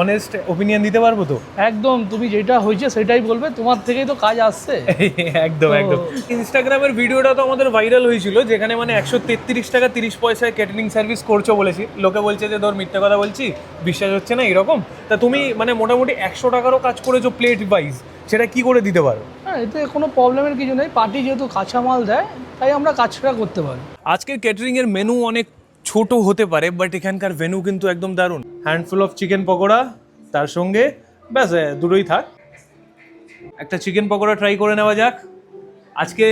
Honest opinion দিতে পারবো তো? একদম, তুমি যেটা হয়েছে সেটাই বলবে, তোমার থেকেই তো কাজ আসছে। একদম একদম। ইনস্টাগ্রামের ভিডিওটা তো আমাদের ভাইরাল হয়েছিল, যেখানে মানে 133 টাকা 30 পয়সায় ক্যাটারিং সার্ভিস করছো বলেছি। লোকে বলছে যে ধর মিথ্যা কথা বলছি, বিশ্বাস হচ্ছে না এরকম। তা তুমি মানে মোটামুটি 100 টাকারও কাজ করেছো প্লেট ওয়াইজ, সেটা কি করে দিতে পারো? হ্যাঁ, এতে কোনো প্রবলেমের কিছু নেই, পার্টি যেহেতু কাঁচামাল দেয় তাই আমরা কাজটা করতে পারি। আজকের ক্যাটারিংয়ের মেনু অনেক ছোট হতে পারে, বাট এখানকার ভেনু কিন্তু একদম দারুণ। হ্যান্ডফুল অফ চিকেন পকোড়া, তার সঙ্গে ব্যাস দুটোই থাক। একটা চিকেন পকোড়া ট্রাই করে নেওয়া যাক আজকে।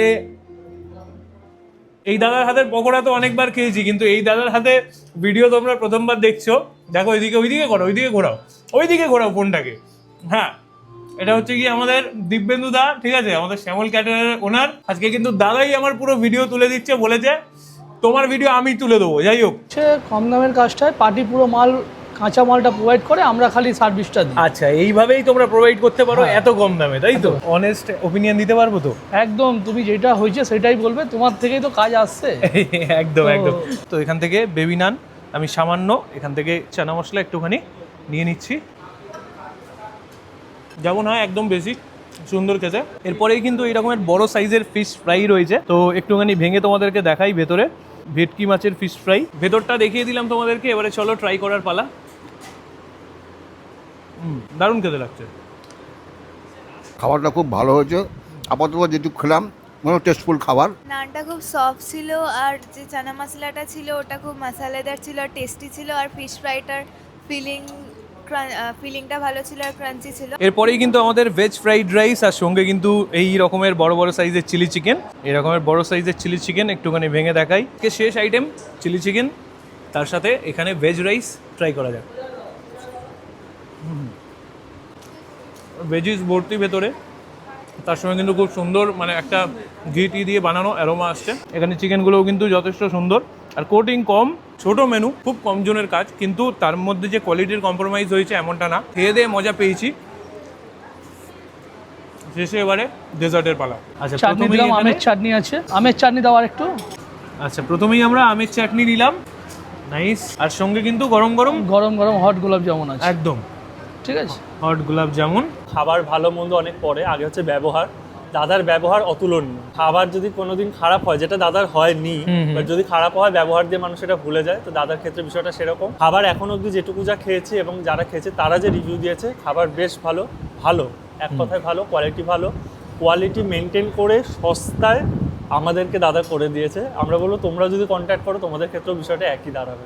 এই দাদার হাতের পকোড়া তো অনেকবার খেয়েছি, কিন্তু এই দাদার হাতে ভিডিও তোমরা প্রথমবার দেখছো। দেখো ওইদিকে ওইদিকে ঘোরাও ফোনটাকে। হ্যাঁ, এটা হচ্ছে কি আমাদের দিব্যেন্দু দা, ঠিক আছে, আমাদের শ্যামল ক্যাটারারের ওনার। আজকে কিন্তু দাদাই আমার পুরো ভিডিও তুলে দিচ্ছে, বলেছে তোমার ভিডিও আমি তুলে দেবো। যাই হোক, সে কম দামের কাজটায় পার্টি পুরো মাল, কাঁচা মালটা প্রোভাইড করে, আমরা খালি সার্ভিসটা দিই। আচ্ছা, এইভাবেই তোমরা প্রোভাইড করতে পারো এত কম দামে, তাই তো? অনেস্ট ওপিনিয়ন দিতে পারবো তো? একদম, তুমি যেটা হয়েছে সেটাই বলবে, তোমার থেকেই তো কাজ আসছে। একদম একদম। তো এখান থেকে বেবি নান আমি সামান্য, এখান থেকে চানা মশলা একটুখানি নিয়ে নিচ্ছি, যেমন হয় একদম বেশি সুন্দর খেতে। এরপরেই কিন্তু এই রকমের বড় সাইজের ফিশ ফ্রাই রয়েছে, তো একটুখানি ভেঙে তোমাদেরকে দেখাই। ভেতরে ভেটকি মাছের ফিশ ফ্রাই, ভেতরটা দেখিয়ে দিলাম তোমাদেরকে। এবারে চলো ট্রাই করার পালা। দারুণ খেতে লাগছে। খাবারটা খুব ভালো হয়েছে, আপাতত যেটুকু খেলাম মানে টেস্টফুল খাবার। নানটা খুব সফট ছিল, আর যে চানা মশলাটা ছিল ওটা খুব মশলাদার ছিল আর টেস্টি ছিল, আর ফিশ ফ্রাইটার ফিলিংটা ভালো ছিল আর ক্রাঞ্চি ছিল। এরপরেই কিন্তু আমাদের ভেজ ফ্রাইড রাইস, আর সঙ্গে কিন্তু এই রকমের বড় বড় সাইজের চিলি চিকেন। এই রকমের বড় সাইজের চিলি চিকেন একটুখানি ভেঙে দেখাই। শেষ আইটেম চিলি চিকেন, তার সাথে এখানে ভেজ রাইস ট্রাই করা যাক। ভেজিস ভর্তি ভেতরে, তার সঙ্গে কিন্তু খুব সুন্দর মানে একটা ঘি টি দিয়ে বানানো অ্যারোমা আসছে। এখানে চিকেনগুলোও কিন্তু যথেষ্ট সুন্দর, আর কোটিং কম। ছোট মেনু, খুব কম জনের কাজ, কিন্তু তার মধ্যে যে কোয়ালিটির কম্প্রোমাইজ হয়েছে এমনটা না। খেয়ে দিয়ে মজা পেয়েছি। শেষে এবারে ডেজার্টের পালা। আচ্ছা, চাটনি দিলাম, আমের চাটনি আছে, আমের চাটনি দাও আর একটু। আচ্ছা, প্রথমেই আমরা আমের চাটনি নিলাম, নাইস। আর সঙ্গে কিন্তু গরম গরম গরম গরম হট গোলাপ জামুন আছে, একদম ঠিক আছে। হট গোলাপ জামুন। খাবার ভালো মন্দ অনেক পরে, আগে হচ্ছে ব্যবহার। দাদার ব্যবহার অতুলনীয়। খাবার যদি কোনোদিন খারাপ হয়, যেটা দাদার হয়নি, বাট যদি খারাপ হয় ব্যবহার দিয়ে মানুষ এটা ভুলে যায়, তো দাদার ক্ষেত্রে বিষয়টা সেরকম। খাবার এখন অবধি যেটুকু যা খেয়েছি এবং যারা খেয়েছে তারা যে রিভিউ দিয়েছে, খাবার বেশ ভালো, এক কথায় ভালো, কোয়ালিটি ভালো। কোয়ালিটি মেনটেন করে সস্তায় আমাদেরকে দাদা করে দিয়েছে। আমরা বলবো তোমরা যদি কন্ট্যাক্ট করো, তোমাদের ক্ষেত্রেও বিষয়টা একই দাঁড়াবে।